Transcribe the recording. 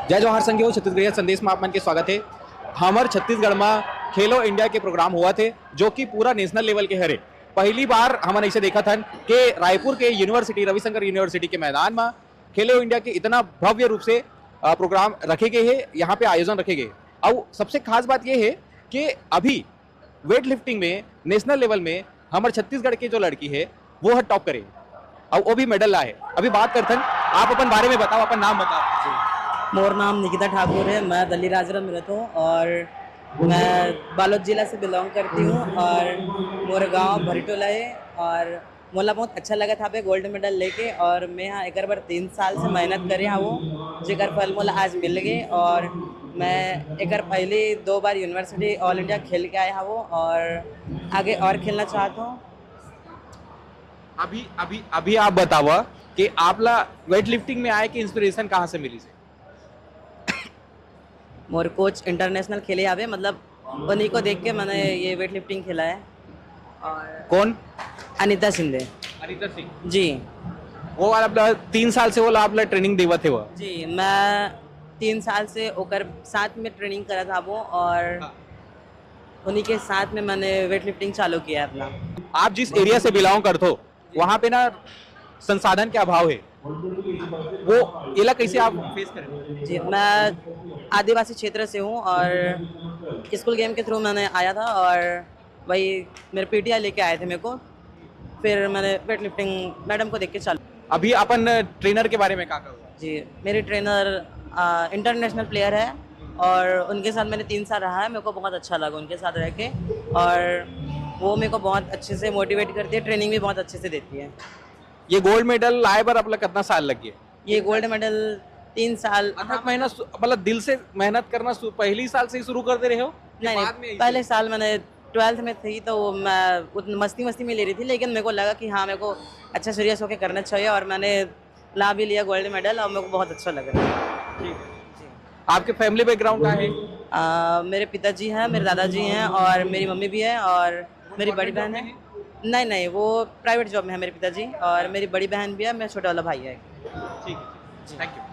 जय जवाहर संघ छत्तीसगढ़ संदेश में आप मन के स्वागत है। हमार छत्तीसगढ़ में खेलो इंडिया के प्रोग्राम हुआ थे जो कि पूरा नेशनल लेवल के हरे। पहली बार हमने ऐसे देखा था कि रायपुर के यूनिवर्सिटी रविशंकर यूनिवर्सिटी के मैदान में खेलो इंडिया के इतना भव्य रूप से प्रोग्राम रखे गए हैं, यहाँ पे आयोजन रखे गए। और सबसे खास बात यह है कि अभी वेट लिफ्टिंग में नेशनल लेवल में हमारे छत्तीसगढ़ की जो लड़की है वो है टॉप करे और वो भी मेडल लाए। अभी बात करते हैं, आप अपन बारे में बताओ, अपन नाम बताओ। मोर नाम निकिता ठाकुर है। मैं दिल्ली राजरा में रहता हूँ और मैं बालोद जिला से बिलोंग करती हूँ और मोर गांव भरीटोला है। और मोला बहुत अच्छा लगा था पे गोल्ड मेडल लेके, और मैं यहाँ एक बार 3 साल से मेहनत करे हूँ जेकर फल मोला आज मिल गए। और मैं एक पहले 2 बार यूनिवर्सिटी ऑल इंडिया खेल के आया हूँ और आगे और खेलना चाहता हूँ। अभी अभी अभी आप बताओ कि आपला वेट लिफ्टिंग में आए कि इंस्पिरेशन कहाँ से मिली से? मोर कोच इंटरनेशनल खेले आवे, मतलब उन्हीं को देख के मैंने ये वेट लिफ्टिंग खेला है। और कौन? अनीता शिंदे अनीता सिंह जी। वो वाला 3 साल से वो आपला ट्रेनिंग देवा थे वो? जी, मैं 3 साल से ओकर साथ में ट्रेनिंग करा था वो, और उन्हीं के साथ में मैंने वेट लिफ्टिंग चालू किया है अपना। आप जिस एरिया से बिलोंग करते हो वहाँ पे ना संसाधन के अभाव है, वो इला कैसे आप फेस करें? जी, मैं आदिवासी क्षेत्र से हूँ और स्कूल गेम के थ्रू मैंने आया था, और वही मेरे पीटीआई लेके आए थे मेरे को, फिर मैंने वेट लिफ्टिंग मैडम को देख के चालू। अभी अपन ट्रेनर के बारे में क्या कहोगे? जी, मेरे ट्रेनर इंटरनेशनल प्लेयर है और उनके साथ मैंने 3 साल रहा है। मेरे को बहुत अच्छा लगा उनके साथ रह के, और वो मेरे को बहुत अच्छे से मोटिवेट करती है, ट्रेनिंग भी बहुत अच्छे से देती है। ये गोल्ड मेडल लाए पर अपना कितना साल लग गया? ये गोल्ड मेडल 3 साल। अथक मेहनत, मतलब दिल से मेहनत करना पहली साल से ही शुरू करते रहे हो? नहीं, पहले साल मैंने 12th में थी तो मैं मस्ती में ले रही थी, लेकिन मेरे को लगा कि हाँ मेरे को अच्छा सीरियस होकर करना चाहिए, और मैंने ला भी लिया गोल्ड मेडल और मेरे को बहुत अच्छा लग रहा है। ठीक है। आपके फैमिली बैकग्राउंड क्या है? मेरे पिताजी हैं, मेरे दादाजी हैं और मेरी मम्मी भी है, और मेरी बड़ी बहन है। नहीं, वो प्राइवेट जॉब में है मेरे पिताजी, और मेरी बड़ी बहन भी है, मेरा छोटा वाला भाई है। ठीक है, थैंक यू।